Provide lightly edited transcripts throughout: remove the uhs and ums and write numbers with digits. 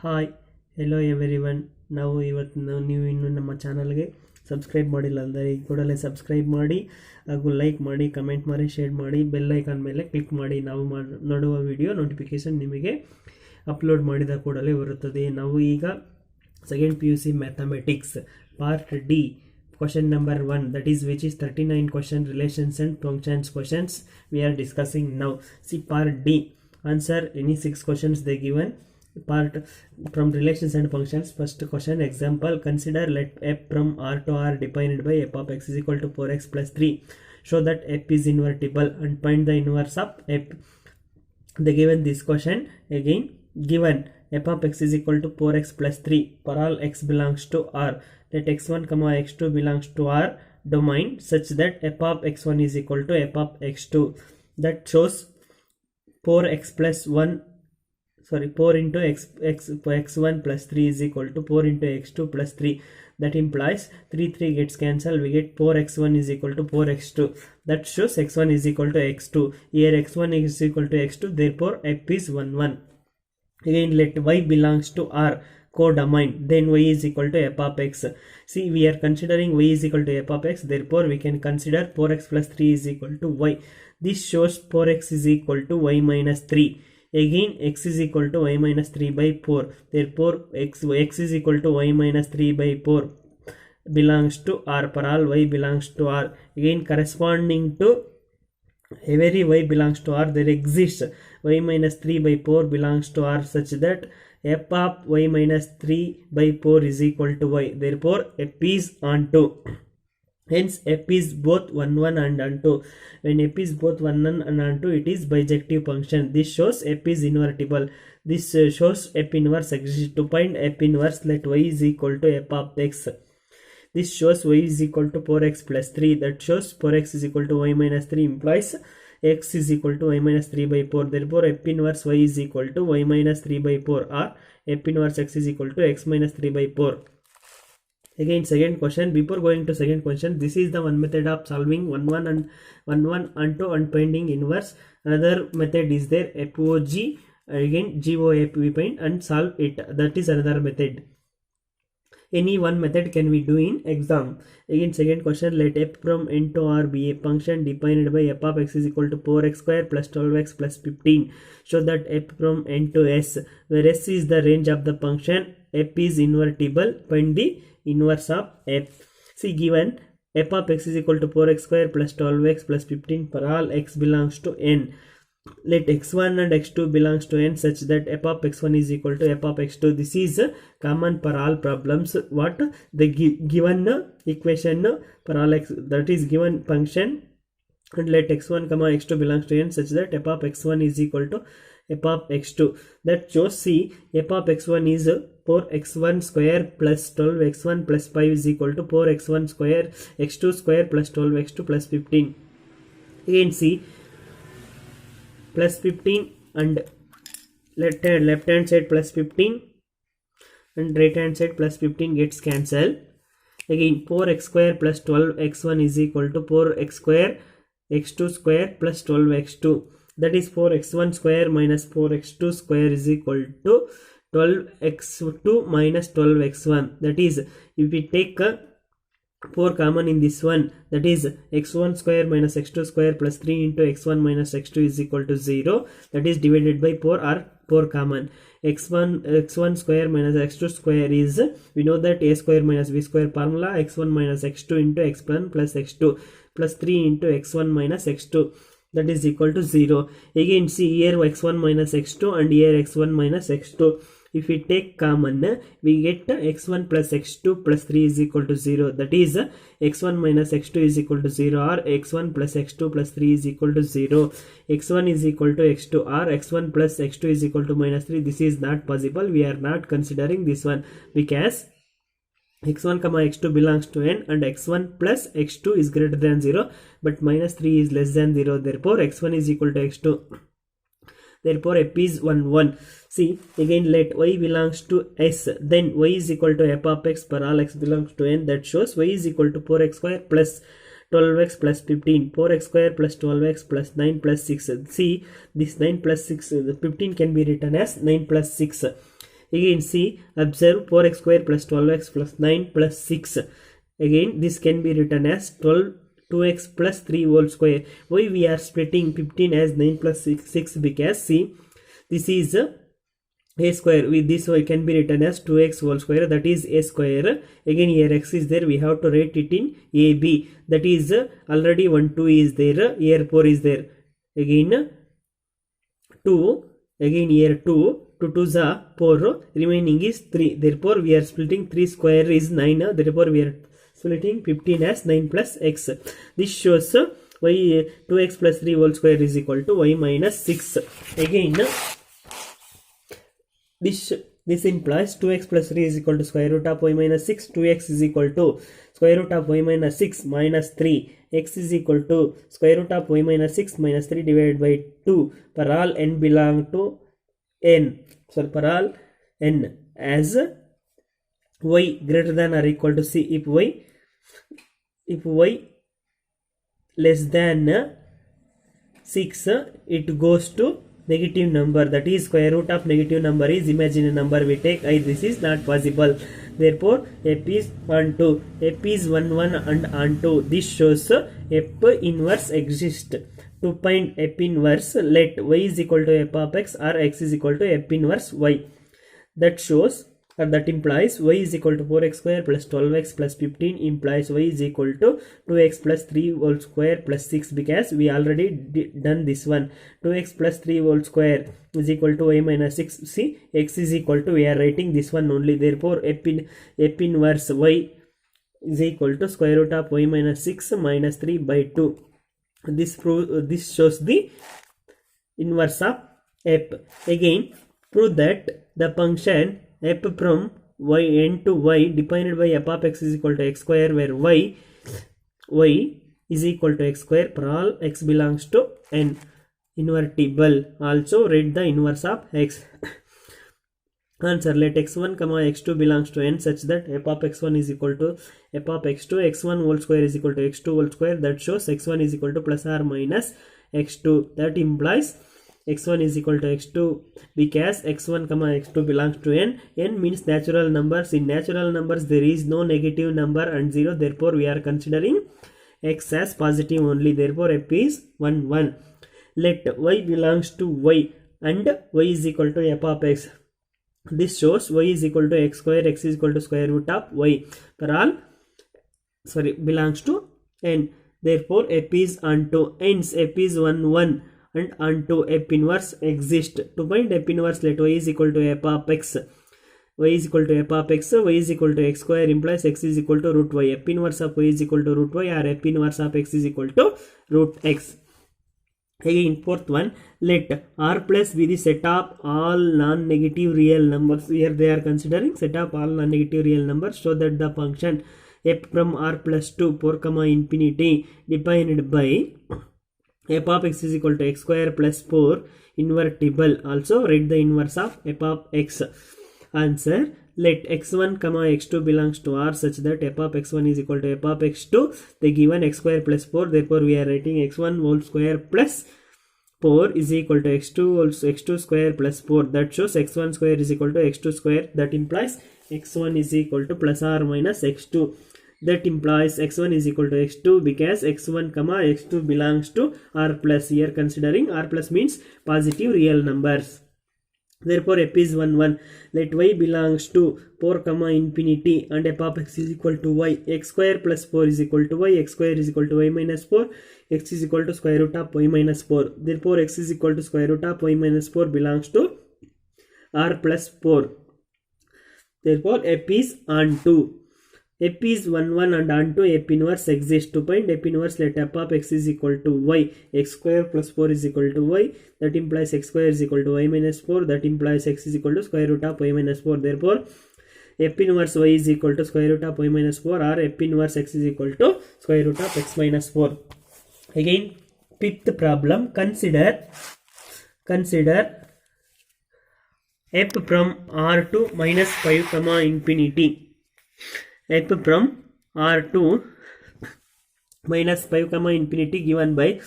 Hi hello everyone. ನಾವು ಇವತ್ತು ನೀವು ಇನ್ನೂ ನಮ್ಮ ಚಾನಲ್ಗೆ ಸಬ್ಸ್ಕ್ರೈಬ್ ಮಾಡಿಲ್ಲ ಅಂದರೆ ಈ ಕೂಡಲೇ ಸಬ್ಸ್ಕ್ರೈಬ್ ಮಾಡಿ ಹಾಗೂ ಲೈಕ್ ಮಾಡಿ, ಕಮೆಂಟ್ ಮಾಡಿ, ಶೇರ್ ಮಾಡಿ, ಬೆಲ್ ಐಕಾನ್ ಮೇಲೆ ಕ್ಲಿಕ್ ಮಾಡಿ. ನಾವು ನೋಡುವ ವಿಡಿಯೋ ನೋಟಿಫಿಕೇಷನ್ ನಿಮಗೆ ಅಪ್ಲೋಡ್ ಮಾಡಿದ ಕೂಡಲೇ ಬರುತ್ತದೆ. ನಾವು ಈಗ second PUC mathematics part D question number 1, that is which is 39 question relations and functions questions we are discussing now. See part D, answer any 6 questions they given. Part from relations and functions, first question example, consider let f from R to R defined by f of x is equal to 4x plus 3. Show that f is invertible and find the inverse of f. They given this question again, given f of x is equal to 4x plus 3 for all x belongs to R. Let x1 comma x2 belongs to R domain such that f of x1 is equal to f of x2. That shows 4x plus 1, sorry, 4 into x1 plus 3 is equal to 4 into x2 plus 3. That implies 3 gets cancelled. We get 4x1 is equal to 4x2. That shows x1 is equal to x2. Here x1 is equal to x2. Therefore f is 1 1. Again let y belongs to R codomain, then y is equal to f of x. See, we are considering y is equal to f of x, therefore we can consider 4x plus 3 is equal to y. This shows 4x is equal to y minus 3. Again x is equal to y minus 3 by 4. Therefore x is equal to y minus 3 by 4 belongs to R for all y belongs to R. Again corresponding to every y belongs to R, there exists y minus 3 by 4 belongs to R such that f of y minus 3 by 4 is equal to y. Therefore f is onto. Hence f is both 1 1 and onto. When f is both 1 1 and onto, it is bijective function. This shows f is invertible. This shows f inverse exists. To find f inverse, let y is equal to f of x. This shows y is equal to 4x plus 3. That shows 4x is equal to y minus 3 implies x is equal to y minus 3 by 4. Therefore f inverse y is equal to y minus 3 by 4 or f inverse x is equal to x minus 3 by 4. Again second question. Before going to second question, this is the one method of solving 1 1 and 1 1 onto and finding inverse. Another method is there, FOG, again GOF we find and solve it. That is another method. Any one method can we do in exam. Again second question, let f from n to R be a function defined by f of x is equal to 4x square plus 12x plus 15. Show that f from n to s, where s is the range of the function, f is invertible, find the inverse of f. See, given f of x is equal to 4x square plus 12x plus 15 for all x belongs to n. Let x1 and x2 belongs to n such that f of x1 is equal to f of x2. This is common for all problems. What the given equation for all x, that is given function, and let x1 comma x2 belongs to n such that f of x1 is equal to f of x2. That shows, see, f of x1 is 4x1 square plus 12x1 plus 5 is equal to 4x1 square x2 square plus 12x2 plus 15. Again see, plus 15 and left hand side plus 15 and right hand side plus 15 gets cancelled. Again 4x square plus 12x1 is equal to 4x square x2 square plus 12x2. That is 4x1 square minus 4x2 square is equal to 12x2 minus 12x1. That is, if we take 4 common in this one, that is x1 square minus x2 square plus 3 into x1 minus x2 is equal to 0. That is divided by 4 or 4 common. x1 square minus x2 square is, we know that a square minus b square formula, x1 minus x2 into x1 plus x2 plus 3 into x1 minus x2, that is equal to 0. Again see, here x1 minus x2 and here x1 minus x2. If we take common, we get x1 plus x2 plus 3 is equal to 0. That is x1 minus x2 is equal to 0 or x1 plus x2 plus 3 is equal to 0. x1 is equal to x2 or x1 plus x2 is equal to minus 3. This is not possible. We are not considering this one because x1 comma x2 belongs to n and x1 plus x2 is greater than 0 but minus 3 is less than 0. Therefore x1 is equal to x2. Therefore f is 1 1. See, again let y belongs to s, then y is equal to f of x for all x belongs to n. That shows y is equal to 4x square plus 12x plus 15, 4x square plus 12x plus 9 plus 6. See, this 9 plus 6, the 15 can be written as 9 plus 6. Again see, observe 4x square plus 12x plus 9 plus 6. Again this can be written as 2x plus 3 whole square. Why we are splitting 15 as 9 plus 6? Because see, this is a square. With this y can be written as 2x whole square, that is a square. Again here x is there, we have to write it in AB, that is already 1 2 is there, here 4 is there. Again 2, again here 2 2's are 4, remaining is 3. Therefore we are splitting 3 square is 9. Therefore we are splitting 15 as 9 plus x. This shows y 2x plus 3 whole square is equal to y minus 6. Again this implies 2x plus 3 is equal to square root of y minus 6. 2x is equal to square root of y minus 6 minus 3. X is equal to square root of y minus 6 minus 3 divided by 2 for all n belong to n. So for all n as y greater than or equal to c. If y less than 6, it goes to negative number, that is square root of negative number is imaginary number we take. This is not possible. Therefore f is onto, f is 1 1 and onto. This shows f inverse exists. To find f inverse, let y is equal to f of x or x is equal to f inverse y. That shows, or that implies y is equal to 4x square plus 12x plus 15 implies y is equal to 2x plus 3 whole square plus 6, because we already done this one. 2x plus 3 whole square is equal to y minus 6. See, x is equal to, we are writing this one only. Therefore f inverse y is equal to square root of y minus 6 minus 3 by 2. This shows the inverse of f. Again prove that the function f from n to y defined by f of x is equal to x square, where y is equal to x square for all x belongs to n, invertible. Also write the inverse of x. Answer, let x1 comma x2 belongs to n such that f of x1 is equal to f of x2, x1 whole square is equal to x2 whole square. That shows x1 is equal to plus or minus x2. That implies x1 is equal to x2 because x1 comma x2 belongs to n. N means natural numbers. In natural numbers there is no negative number and 0. Therefore we are considering x as positive only. Therefore f is 1 1. Let y belongs to y and y is equal to f of x. This shows y is equal to x square, x is equal to square root of y for all belongs to n. Therefore f is onto, hence f is 1 1 and onto f inverse exists. To find f inverse, let y is equal to f of x. Y is equal to f of x, y is equal to x square implies x is equal to root y. F inverse of y is equal to root y, or f inverse of x is equal to root x. Again fourth one, let r plus be the set of all non-negative real numbers. Here they are considering set of all non-negative real numbers, so that the function f from r plus 2 4 comma infinity defined by f of x is equal to x square plus 4 invertible. Also write the inverse of f of x. Answer, let x1 comma x2 belongs to r such that f of x1 is equal to f of x2. They given x square plus 4. Therefore we are writing x1 whole square plus 4 is equal to x2 square plus 4. That shows x1 square is equal to x2 square. That implies x1 is equal to plus or minus x2. That implies x1 is equal to x2 because x1 comma x2 belongs to r plus. Here considering r plus means positive real numbers. Therefore f is 1 1. Let y belongs to 4 comma infinity and f of x is equal to y. X square plus 4 is equal to y. X square is equal to y minus 4. X is equal to square root of y minus 4. Therefore x is equal to square root of y minus 4 belongs to r plus 4. Therefore f is onto. F is 1 1 and onto f inverse exists. To find f inverse, let f of x is equal to y. X square plus 4 is equal to y. That implies x square is equal to y minus 4. That implies x is equal to square root of y minus 4. Therefore f inverse y is equal to square root of y minus 4, or f inverse x is equal to square root of x minus 4. Again fifth problem, consider f from r to minus 5 comma infinity. F from r to minus 5 comma infinity given by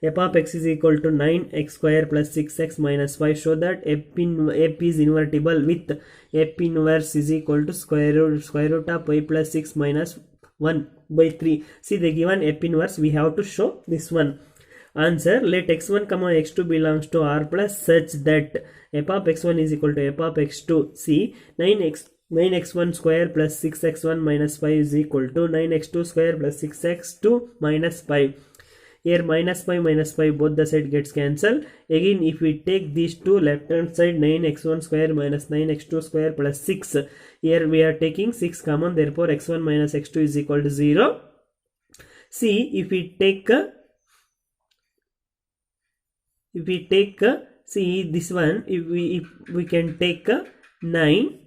f of x is equal to 9x square plus 6x minus 5. Show that f is invertible with f inverse is equal to square root of y plus 6 minus 1 by 3. See the given f inverse, we have to show this one. Answer: let x1 comma x2 belongs to R plus such that f of x1 is equal to f of x2. See 9x1 square plus 6x1 minus 5 is equal to 9x2 square plus 6x2 minus 5. Here minus 5 both the side gets cancelled. Again if we take these two, left hand side 9x1 square minus 9x2 square plus 6. Here we are taking 6 common, therefore x1 minus x2 is equal to 0. See if we take see this one, if we can take 9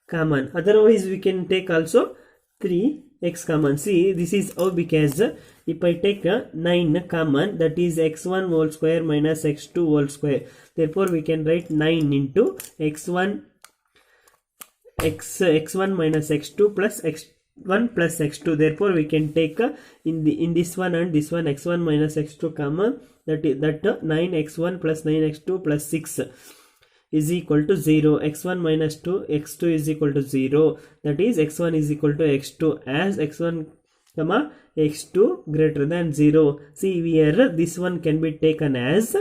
common, otherwise we can take also 3x common. See this is how, because if I take 9 common, that is x1 whole square minus x2 whole square, therefore we can write 9 into x1 minus x2 plus x1 plus x2. Therefore we can take in this one and this one x1 minus x2 common, that 9x1 plus 9x2 plus 6 is equal to 0. x1 minus 2x2 is equal to 0, that is x1 is equal to x2 as x1 comma x2 greater than 0. See here this one can be taken as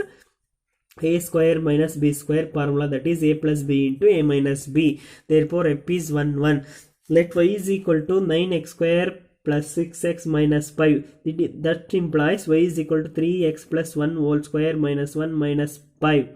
a square minus b square formula, that is a plus b into a minus b. Therefore f is 1 1. Let y is equal to 9x square plus 6x minus 5. That implies y is equal to 3x plus 1 whole square minus 1 minus 5.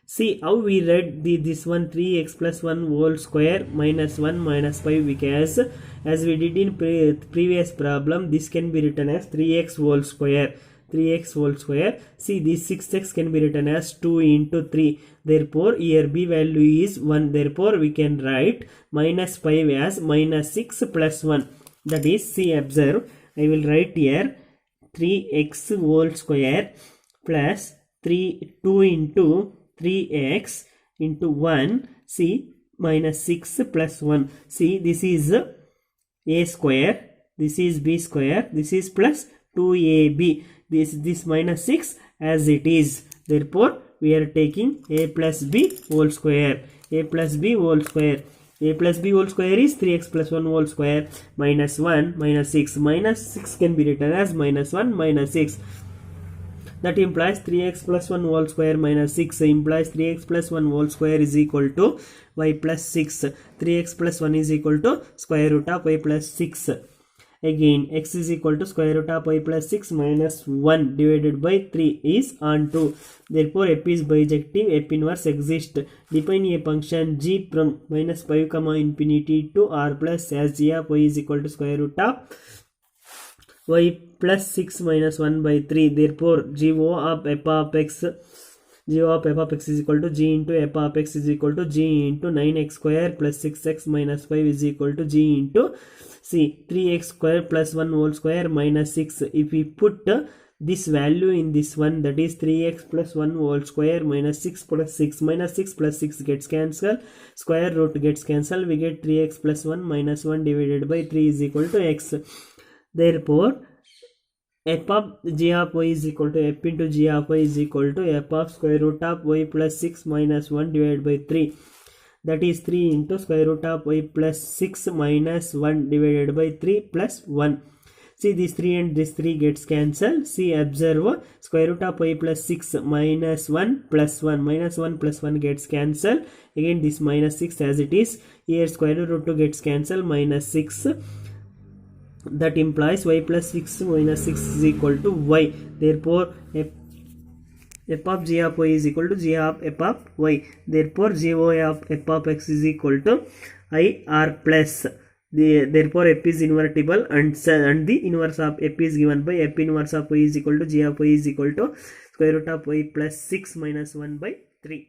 See how we read this one, 3x plus 1 whole square minus 1 minus 5, because as we did in previous problem, this can be written as 3x whole square. 3x whole square. See this 6x can be written as 2 into 3. Therefore here b value is 1. Therefore we can write minus 5 as minus 6 plus 1. That is, see observe, I will write here 3x whole square plus 2 into 3x into 1. See minus 6 plus 1. See this is a square, this is b square, this is plus 2ab. This minus 6 as it is. Therefore we are taking a plus b whole square. A plus b whole square. A plus b whole square is 3x plus 1 whole square minus 1 minus 6. Minus 6 can be written as minus 1 minus 6. That implies 3x plus 1 whole square minus 6 implies 3x plus 1 whole square is equal to y plus 6. 3x plus 1 is equal to square root of y plus 6. Again x is equal to square root of y plus 6 minus 1 divided by 3 is on 2. Therefore f is bijective, f inverse exists. Define a function g from minus 5 comma infinity to r plus as g of y is equal to square root of y plus 6 minus 1 by 3. Therefore g of f of x is equal to g into f of x is equal to g into 9x square plus 6x minus 5 is equal to g into, see, 3x square plus 1 whole square minus 6. If we put this value in this one, that is 3x plus 1 whole square minus 6 plus 6, minus 6 plus 6 gets cancelled, square root gets cancelled, we get 3x plus 1 minus 1 divided by 3 is equal to x. Therefore f of g of y is equal to f into g of y is equal to f of square root of y plus 6 minus 1 divided by 3. That is 3 into square root of y plus 6 minus 1 divided by 3 plus 1. See this 3 and this 3 gets cancelled. See observe, square root of y plus 6 minus 1 plus 1. Minus 1 plus 1 gets cancelled. Again this minus 6 as it is. Here square root 2 gets cancelled, minus 6. That implies y plus 6 minus 6 is equal to y. Therefore f of g of y is equal to g of f of y. Therefore gy of f of x is equal to I r plus. Therefore f is invertible and the inverse of f is given by f inverse of y is equal to g of y is equal to square root of y plus 6 minus 1 by 3.